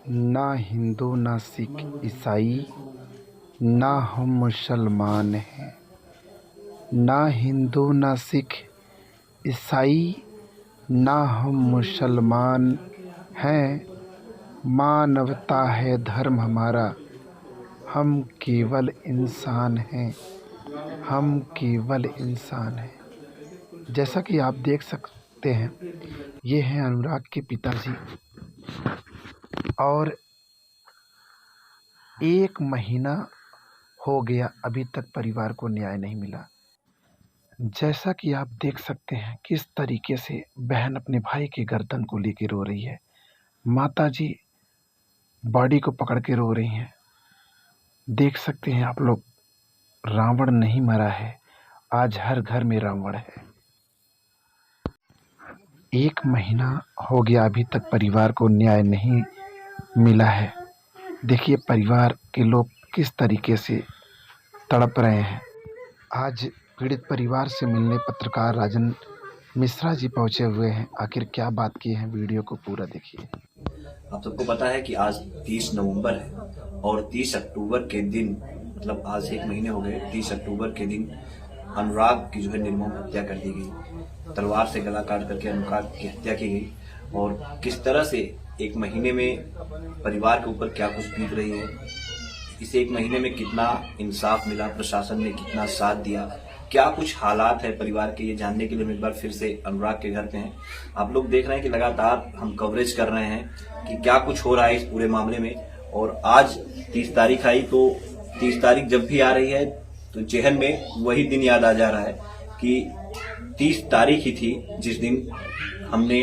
ना हिंदू ना सिख ईसाई ना हम मुसलमान हैं। ना हिंदू ना सिख ईसाई ना हम मुसलमान हैं। मानवता है धर्म हमारा, हम केवल इंसान हैं। हम केवल इंसान हैं। जैसा कि आप देख सकते हैं, ये हैं अनुराग के पिताजी। और 1 महीना हो गया, अभी तक परिवार को न्याय नहीं मिला। जैसा कि आप देख सकते हैं किस तरीके से बहन अपने भाई के गर्दन को लेके रो रही है। माताजी बॉडी को पकड़ के रो रही हैं। देख सकते हैं आप लोग, रावण नहीं मरा है, आज हर घर में रावण है। 1 महीना हो गया, अभी तक परिवार को न्याय नहीं मिला है। देखिए परिवार के लोग किस तरीके से तड़प रहे हैं। आज पीड़ित परिवार से मिलने पत्रकार राजन मिश्रा जी पहुंचे हुए हैं। आखिर क्या बात की है, वीडियो को पूरा देखिए। आप सबको पता है कि आज 30 नवंबर है और 30 अक्टूबर के दिन, मतलब आज 1 महीने हो गए, 30 अक्टूबर के दिन अनुराग की जो है निर्मम हत्या कर दी गई। तलवार से गला काट करके अनुराग की हत्या की गई। और किस तरह से 1 महीने में परिवार के ऊपर क्या कुछ बीत रही है, इस 1 महीने में कितना इंसाफ मिला, प्रशासन ने कितना साथ दिया, क्या कुछ हालात है परिवार के, ये जानने के लिए हम एक बार फिर से अनुराग के घर पे हैं। आप लोग देख रहे हैं कि लगातार हम कवरेज कर रहे हैं कि क्या कुछ हो रहा है इस पूरे मामले में। और आज 30 तारीख आई, तो 30 तारीख जब भी आ रही है तो जहन में वही दिन याद आ जा रहा है कि 30 तारीख ही थी जिस दिन हमने,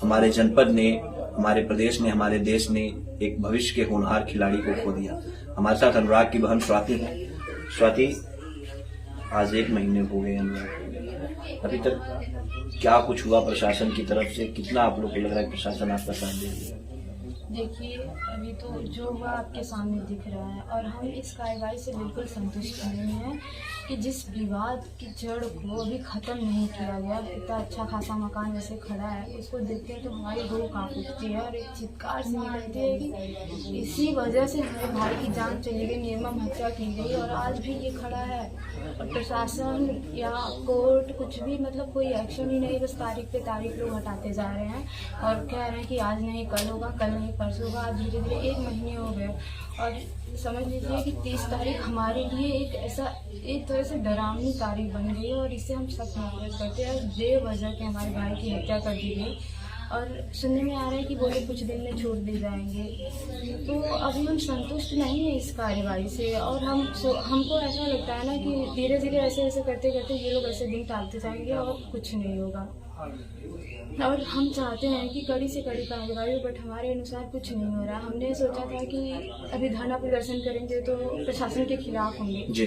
हमारे जनपद ने, हमारे प्रदेश ने, हमारे देश ने एक भविष्य के होनहार खिलाड़ी को खो दिया। हमारे साथ अनुराग की बहन स्वाति है। स्वाति, आज 1 महीने हो गए अनुराग, अभी तक क्या कुछ हुआ प्रशासन की तरफ से, कितना आप लोग को लग रहा है प्रशासन आपका साथ दे रही है? देखिए, अभी तो जो हुआ आपके सामने दिख रहा है और हम इस कार्रवाई से बिल्कुल संतुष्ट नहीं हैं कि जिस विवाद की जड़ को अभी ख़त्म नहीं किया गया। इतना अच्छा खासा मकान जैसे खड़ा है, उसको देखते हैं तो हमारी रूह कांप उठती है और एक चित्कार से निकलती है कि इसी वजह से हमारे भाई की जान चली गई, निर्मम हत्या की गई और आज भी ये खड़ा है। और प्रशासन या कोर्ट कुछ भी, मतलब कोई एक्शन ही नहीं, बस तारीख पे तारीख लोग हटाते जा रहे हैं और कह रहे हैं कि आज नहीं कल होगा, कल नहीं परसों होगा। आज धीरे धीरे 1 महीने हो गए और समझ लीजिए कि 30 तारीख हमारे लिए एक ऐसा, एक तरह से डरावनी तारीख बन गई और इससे हम सख्त नफरत करते हैं। बेवजह के हमारे भाई की हत्या कर दी गई और सुनने में आ रहा है कि बोले कुछ दिन में छोड़ दिए जाएंगे। तो अभी हम संतुष्ट नहीं है इस कार्यवाही से और हमको ऐसा लगता है ना कि धीरे धीरे ऐसे ऐसे करते करते ये लोग ऐसे दिन टालते जाएंगे और कुछ नहीं होगा। और हम चाहते हैं कि कड़ी से कड़ी कार्रवाई, बट हमारे अनुसार कुछ नहीं हो रहा। हमने सोचा था कि अभी धरना प्रदर्शन करेंगे तो प्रशासन के खिलाफ होंगे जी,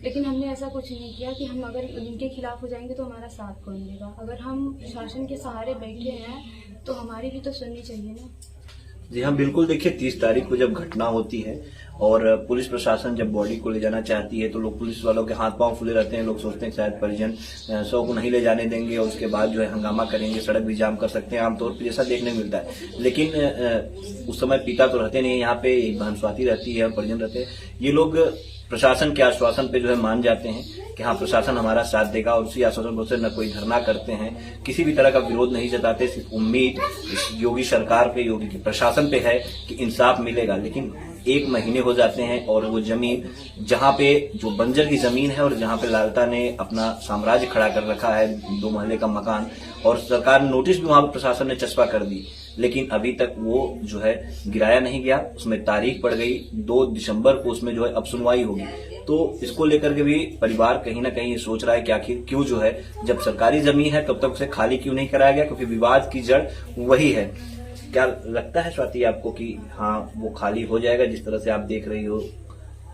लेकिन हमने ऐसा कुछ नहीं किया कि हम अगर इनके खिलाफ हो जाएंगे तो हमारा साथ कौन देगा। अगर हम प्रशासन के सहारे बैठे हैं तो हमारी भी तो सुननी चाहिए ना। जी हाँ, बिल्कुल। देखिए 30 तारीख को जब घटना होती है और पुलिस प्रशासन जब बॉडी को ले जाना चाहती है तो लोग, पुलिस वालों के हाथ पांव फूले रहते हैं। लोग सोचते हैं शायद परिजन 100 को नहीं ले जाने देंगे और उसके बाद जो है हंगामा करेंगे, सड़क भी जाम कर सकते हैं, आमतौर पर जैसा देखने को मिलता है। लेकिन उस समय पिता तो रहते नहीं, यहाँ पे एक बहन स्वाति रहती है और परिजन रहते हैं। ये लोग प्रशासन के आश्वासन पे जो है मान जाते हैं कि हाँ प्रशासन हमारा साथ देगा और उसी आश्वासन से न कोई धरना करते हैं, किसी भी तरह का विरोध नहीं जताते। सिर्फ उम्मीद इस योगी सरकार पे, योगी के प्रशासन पे है कि इंसाफ मिलेगा। लेकिन 1 महीने हो जाते हैं और वो जमीन, जहाँ पे जो बंजर की जमीन है और जहाँ पे लालता ने अपना साम्राज्य खड़ा कर रखा है, 2 महले का मकान, और सरकार ने नोटिस भी वहां पर प्रशासन ने चस्पा कर दी, लेकिन अभी तक वो जो है गिराया नहीं गया। उसमें तारीख पड़ गई 2 दिसंबर को, उसमें जो है अब सुनवाई होगी। तो इसको लेकर के भी परिवार कहीं ना कहीं ये सोच रहा है कि आखिर क्यों जो है, जब सरकारी जमीन है तब तक उसे खाली क्यों नहीं कराया गया, क्योंकि विवाद की जड़ वही है। क्या लगता है स्वाति आपको कि हाँ वो खाली हो जाएगा, जिस तरह से आप देख रही हो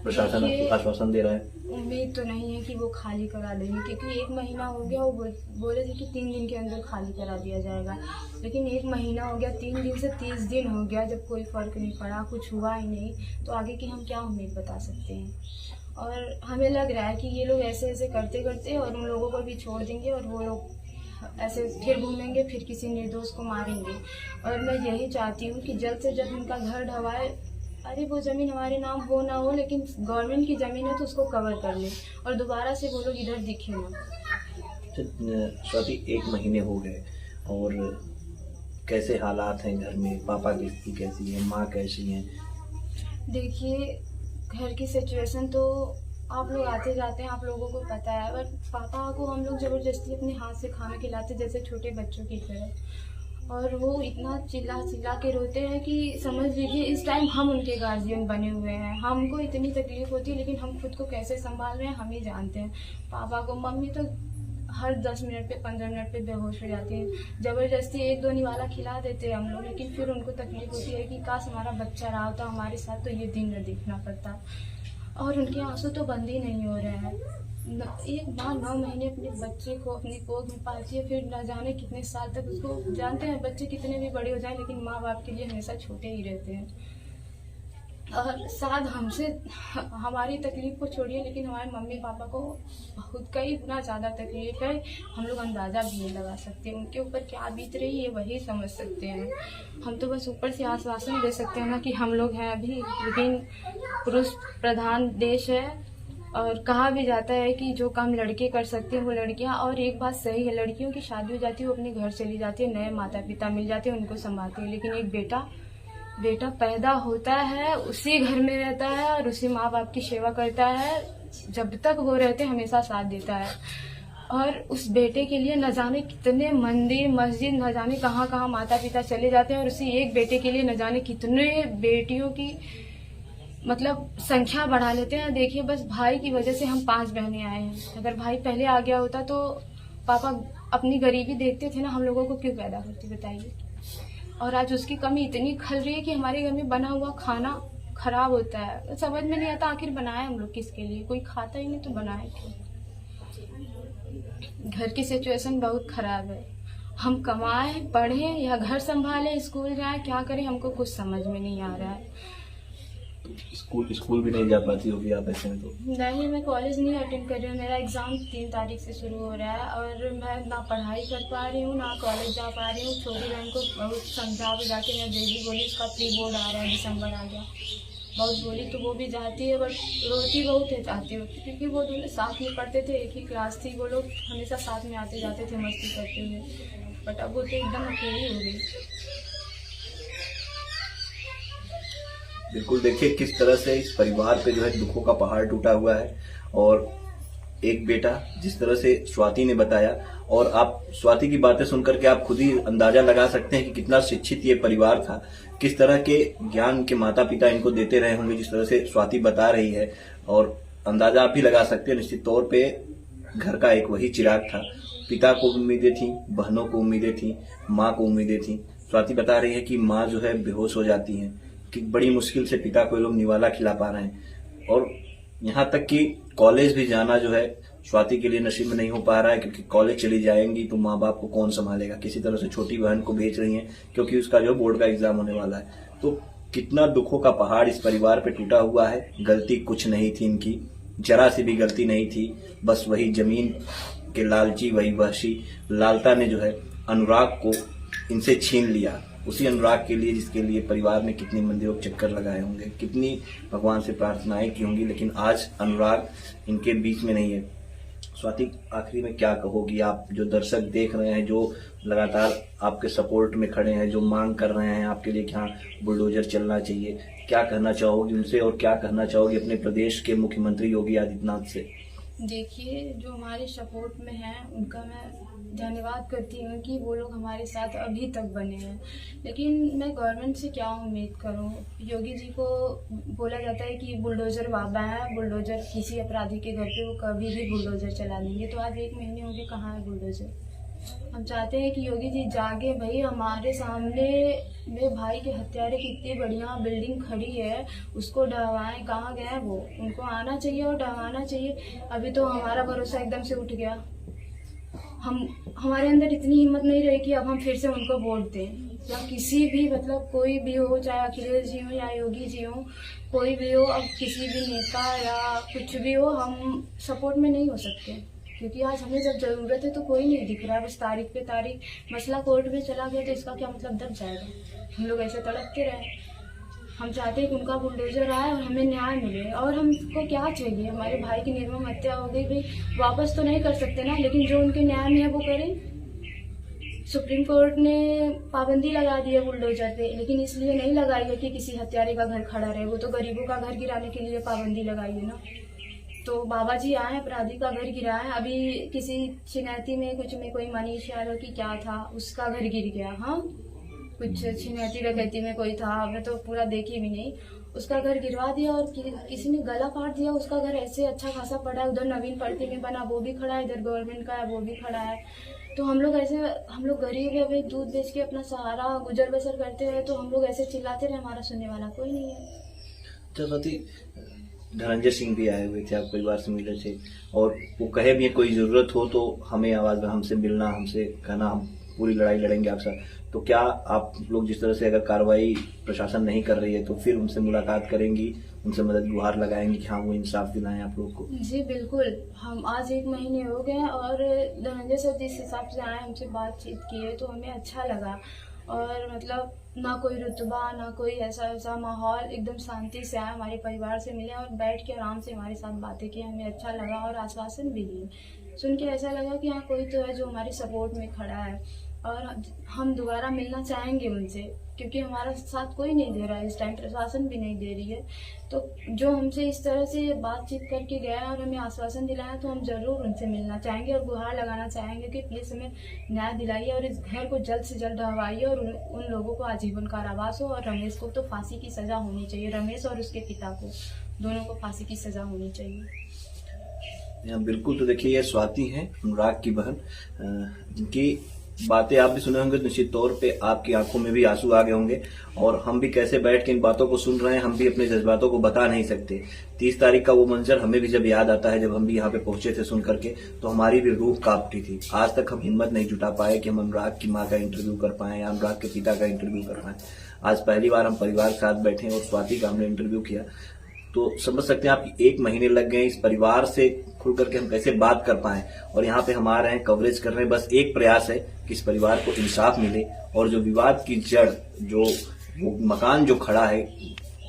प्रशासन आश्वासन दे रहा है? उम्मीद तो नहीं है कि वो खाली करा देंगे, क्योंकि 1 महीना हो गया। वो बोले थे कि 3 दिन के अंदर खाली करा दिया जाएगा, लेकिन 1 महीना हो गया, 3 दिन से 30 दिन हो गया, जब कोई फर्क नहीं पड़ा, कुछ हुआ ही नहीं, तो आगे की हम क्या उम्मीद बता सकते हैं। और हमें लग रहा है कि ये लोग ऐसे ऐसे करते करते और उन लोगों को भी छोड़ देंगे और वो लोग ऐसे फिर घूमेंगे, फिर किसी निर्दोष को मारेंगे। और मैं यही चाहती हूँ कि जल्द से जल्द उनका घर ढवाए। अरे वो ज़मीन हमारे नाम हो ना हो, लेकिन गवर्नमेंट की ज़मीन है तो उसको कवर कर ले और दोबारा से वो लोग इधर दिखे ना। स्वाति, 1 महीने हो गए और कैसे हालात हैं घर में? पापा की स्थिति कैसी है? माँ कैसी हैं? देखिए, घर की सिचुएशन तो आप लोग आते जाते हैं, आप लोगों को पता है। बट पापा को हम लोग ज़बरदस्ती अपने हाथ से खाना खिलाते जैसे छोटे बच्चों की तरह, और वो इतना चिल्ला चिल्ला के रोते हैं कि समझ लीजिए इस टाइम हम उनके गार्जियन बने हुए हैं। हमको इतनी तकलीफ़ होती है, लेकिन हम खुद को कैसे संभाल रहे हैं हम ही जानते हैं। पापा को मम्मी तो हर 10 मिनट पे 15 मिनट पे बेहोश हो जाती है। ज़बरदस्ती 1-2 निवाला खिला देते हैं हम लोग, लेकिन फिर उनको तकलीफ़ होती है कि काश हमारा बच्चा रहा होता हमारे साथ तो ये दिन न देखना पड़ता। और उनके आंसू तो बंद ही नहीं हो रहे हैं। एक माँ 9 महीने अपने बच्चे को अपनी गोद में पालती है, फिर न जाने कितने साल तक उसको। जानते हैं बच्चे कितने भी बड़े हो जाएं, लेकिन माँ बाप के लिए हमेशा छोटे ही रहते हैं। और शायद हमसे हमारी तकलीफ़ को छोड़िए, लेकिन हमारे मम्मी पापा को खुद का ही इतना ज़्यादा तकलीफ़ है, हम लोग अंदाज़ा भी नहीं लगा सकते। उनके ऊपर क्या बीत रही है वही समझ सकते हैं। हम तो बस ऊपर से आश्वासन दे सकते हैं ना कि हम लोग हैं अभी, लेकिन पुरुष प्रधान देश है और कहा भी जाता है कि जो काम लड़के कर सकते हैं वो लड़कियां। और एक बात सही है, लड़कियों की शादी हो जाती है, वो अपने घर चली जाती है, नए माता पिता मिल जाते हैं, उनको संभालते हैं। लेकिन एक बेटा पैदा होता है, उसी घर में रहता है और उसी माँ बाप की सेवा करता है, जब तक वो रहते हमेशा साथ देता है। और उस बेटे के लिए न जाने कितने मंदिर मस्जिद, न जाने कहाँ कहाँ माता पिता चले जाते हैं, और उसी एक बेटे के लिए न जाने कितने बेटियों की मतलब संख्या बढ़ा लेते हैं। देखिए, बस भाई की वजह से हम 5 बहनें आए हैं। अगर भाई पहले आ गया होता तो पापा अपनी गरीबी देखते थे ना, हम लोगों को क्यों पैदा करते बताइए। और आज उसकी कमी इतनी खल रही है कि हमारे घर में बना हुआ खाना खराब होता है। समझ में नहीं आता आखिर बनाए हम लोग किसके लिए, कोई खाता ही नहीं तो बनाए क्यों। घर की सिचुएशन बहुत खराब है। हम कमाएं, पढ़ें या घर संभालें, स्कूल जाएं, क्या करें हमको कुछ समझ में नहीं आ रहा है। स्कूल भी नहीं जा पाती होगी आप ऐसे में तो? नहीं, मैं कॉलेज नहीं अटेंड कर रही हूँ। मेरा एग्ज़ाम 3 तारीख से शुरू हो रहा है और मैं ना पढ़ाई कर पा रही हूँ ना कॉलेज जा पा रही हूँ। छोटी बहन को बहुत समझा बुझा के मैं बेबी बोली, उसका प्री बोर्ड आ रहा है, दिसंबर आ गया, बहुत बोली तो वो भी जाती है, बट रोती बहुत है जाती होती, क्योंकि वो दोनों साथ में पढ़ते थे, एक ही क्लास थी, वो लोग हमेशा साथ में आते जाते थे मस्ती करते हुए। बट अब वो तो एकदम अकेली हो गई। बिल्कुल, देखिए किस तरह से इस परिवार पे जो है दुखों का पहाड़ टूटा हुआ है। और एक बेटा, जिस तरह से स्वाति ने बताया, और आप स्वाति की बातें सुनकर के आप खुद ही अंदाजा लगा सकते हैं कि कितना शिक्षित ये परिवार था, किस तरह के ज्ञान के माता पिता इनको देते रहे होंगे, जिस तरह से स्वाति बता रही है। और अंदाजा आप भी लगा सकते हैं, निश्चित तौर पे घर का एक वही चिराग था। पिता को उम्मीदें थी, बहनों को उम्मीदें थी, माँ को उम्मीदें थी। स्वाति बता रही है कि माँ जो है बेहोश हो जाती है, कि बड़ी मुश्किल से पिता को ये लोग निवाला खिला पा रहे हैं। और यहाँ तक कि कॉलेज भी जाना जो है स्वाति के लिए नसीब में नहीं हो पा रहा है, क्योंकि कॉलेज चली जाएंगी तो माँ बाप को कौन संभालेगा। किसी तरह से छोटी बहन को भेज रही हैं, क्योंकि उसका जो बोर्ड का एग्जाम होने वाला है। तो कितना दुखों का पहाड़ इस परिवार पे टूटा हुआ है। गलती कुछ नहीं थी इनकी, जरा सी भी गलती नहीं थी। बस वही जमीन के लालची, वही वहशी लालता ने जो है अनुराग को इनसे छीन लिया। उसी अनुराग के लिए, जिसके लिए परिवार ने कितनी मंदिरों के चक्कर लगाए होंगे, कितनी भगवान से प्रार्थनाएं की होंगी, लेकिन आज अनुराग इनके बीच में नहीं है। स्वाति, आखिरी में क्या कहोगी आप, जो दर्शक देख रहे हैं, जो लगातार आपके सपोर्ट में खड़े हैं, जो मांग कर रहे हैं आपके लिए कि हाँ बुलडोजर चलना चाहिए, क्या कहना चाहोगी उनसे और क्या कहना चाहोगी अपने प्रदेश के मुख्यमंत्री योगी आदित्यनाथ से? देखिए, जो हमारे सपोर्ट में हैं उनका मैं धन्यवाद करती हूँ कि वो लोग हमारे साथ अभी तक बने हैं। लेकिन मैं गवर्नमेंट से क्या उम्मीद करूँ। योगी जी को बोला जाता है कि बुलडोज़र बाबा है, बुलडोज़र किसी अपराधी के घर पे वो कभी भी बुलडोज़र चला देंगे। तो आज 1 महीने हो गए, कहाँ है बुलडोज़र। हम चाहते हैं कि योगी जी जागे भाई। हमारे सामने मेरे भाई के हत्यारे की इतनी बढ़िया बिल्डिंग खड़ी है, उसको ढहवाएं, कहाँ गए वो। उनको आना चाहिए और ढहवाना चाहिए। अभी तो हमारा भरोसा एकदम से उठ गया। हमारे अंदर इतनी हिम्मत नहीं रही कि अब हम फिर से उनको वोट दें, या किसी भी मतलब कोई भी हो, चाहे अखिलेश जी हो या योगी जी हो, कोई भी हो, अब किसी भी नेता या कुछ भी हो, हम सपोर्ट में नहीं हो सकते। क्योंकि आज हमें जब ज़रूरत है तो कोई नहीं दिख रहा है, बस तारीख पे तारीख। मसला कोर्ट में चला गया तो इसका क्या मतलब दब जाएगा? हम लोग ऐसे तड़पते रहे। हम चाहते हैं कि उनका बुलडोजर आए और हमें न्याय मिले। और हमको क्या चाहिए? हमारे भाई की निर्मम हत्या हो गई भाई, वापस तो नहीं कर सकते ना, लेकिन जो उनके न्याय में है वो करें। सुप्रीम कोर्ट ने पाबंदी लगा दी है बुलडोजर पे, लेकिन इसलिए नहीं लगाई है कि किसी हत्यारे का घर खड़ा रहे। वो तो गरीबों का घर गिराने के लिए पाबंदी लगाई है ना। तो बाबा जी आए, अपराधी का घर गिराया है। अभी किसी छिनैती में कुछ में कोई मनीष यादव की क्या था, उसका घर गिर गया। हाँ, कुछ छिनैती डकैती में कोई था, मैं तो पूरा देखी भी नहीं। उसका घर गिरवा दिया और किसी ने गला काट दिया। उसका घर ऐसे अच्छा खासा पड़ा है, उधर नवीन पड़ती में बना वो भी खड़ा है, इधर गवर्नमेंट का है वो भी खड़ा है। तो हम लोग गरीब है भाई, दूध बेच के अपना सहारा गुजर बसर करते हैं। तो हम लोग ऐसे चिल्लाते रहे, हमारा सुनने वाला कोई नहीं है। साथी धनंजय सिंह भी आए हुए थे, आप परिवार से मिले थे और वो कहे भी कोई जरूरत हो तो हमें आवाज में हमसे मिलना, हमसे कहना, हम पूरी लड़ाई लड़ेंगे आप साथ। तो क्या आप लोग जिस तरह से अगर कार्रवाई प्रशासन नहीं कर रही है तो फिर उनसे मुलाकात करेंगी, उनसे मदद गुहार लगाएंगी कि हाँ वो इंसाफ दिलाएं आप लोग को? जी बिल्कुल। हम आज 1 महीने हो गए और धनंजय सर जिस हिसाब से आए, हमसे बातचीत किए तो हमें अच्छा लगा। और मतलब ना कोई रुतबा ना कोई ऐसा माहौल, एकदम शांति से आए, हमारे परिवार से मिले और बैठ के आराम से हमारे साथ बातें की। हमें अच्छा लगा और आश्वासन भी दिए। सुन के ऐसा लगा कि हाँ कोई तो है जो हमारे सपोर्ट में खड़ा है। और हम दोबारा मिलना चाहेंगे उनसे, क्योंकि हमारा साथ कोई नहीं दे रहा है इस टाइम, प्रशासन भी नहीं दे रही है। तो जो हमसे इस तरह से बातचीत करके गया और हमें आश्वासन दिलाया, तो हम जरूर उनसे मिलना चाहेंगे और गुहार लगाना चाहेंगे कि प्लीज़ हमें न्याय दिलाइए और इस घर को जल्द से जल्द ढहवाइए और उन लोगों को आजीवन कारावास हो। और रमेश को तो फांसी की सजा होनी चाहिए, रमेश और उसके पिता को, दोनों को फांसी की सजा होनी चाहिए। बिल्कुल। तो देखिए, ये स्वाति हैं, अनुराग की बहन, जिनकी बातें आप भी सुने होंगे तो निश्चित तौर पे आपकी आंखों में भी आंसू आ गए होंगे। और हम भी कैसे बैठ के इन बातों को सुन रहे हैं, हम भी अपने जज्बातों को बता नहीं सकते। 30 तारीख का वो मंजर हमें भी जब याद आता है, जब हम भी यहाँ पे पहुंचे थे सुन करके, तो हमारी भी रूह कांपती थी। आज तक हम हिम्मत नहीं जुटा पाए कि हम अनुराग की माँ का इंटरव्यू कर पाए या अनुराग के पिता का इंटरव्यू कर पाए। आज पहली बार हम परिवार के साथ बैठे और स्वाति का हमने इंटरव्यू किया। तो समझ सकते हैं आप, 1 महीने लग गए इस परिवार से खुल करके हम कैसे बात कर पाए। और यहाँ पे हम आ रहे हैं, कवरेज कर रहे हैं। बस एक प्रयास है कि इस परिवार को इंसाफ मिले और जो विवाद की जड़, जो वो मकान जो खड़ा है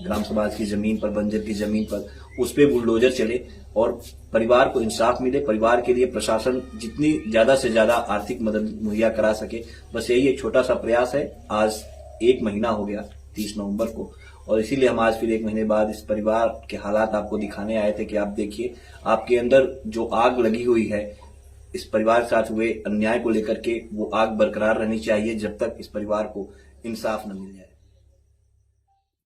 ग्राम समाज की जमीन पर, बंजर की जमीन पर, उस पे बुलडोजर चले और परिवार को इंसाफ मिले। परिवार के लिए प्रशासन जितनी ज्यादा से ज्यादा आर्थिक मदद मुहैया करा सके, बस यही एक छोटा सा प्रयास है। आज 1 महीना हो गया 30 नवंबर को, और इसीलिए हम आज फिर 1 महीने बाद इस परिवार के हालात आपको दिखाने आए थे कि आप देखिए, आपके अंदर जो आग लगी हुई है इस परिवार के साथ हुए अन्याय को लेकर के, वो आग बरकरार रहनी चाहिए जब तक इस परिवार को इंसाफ न मिल जाए।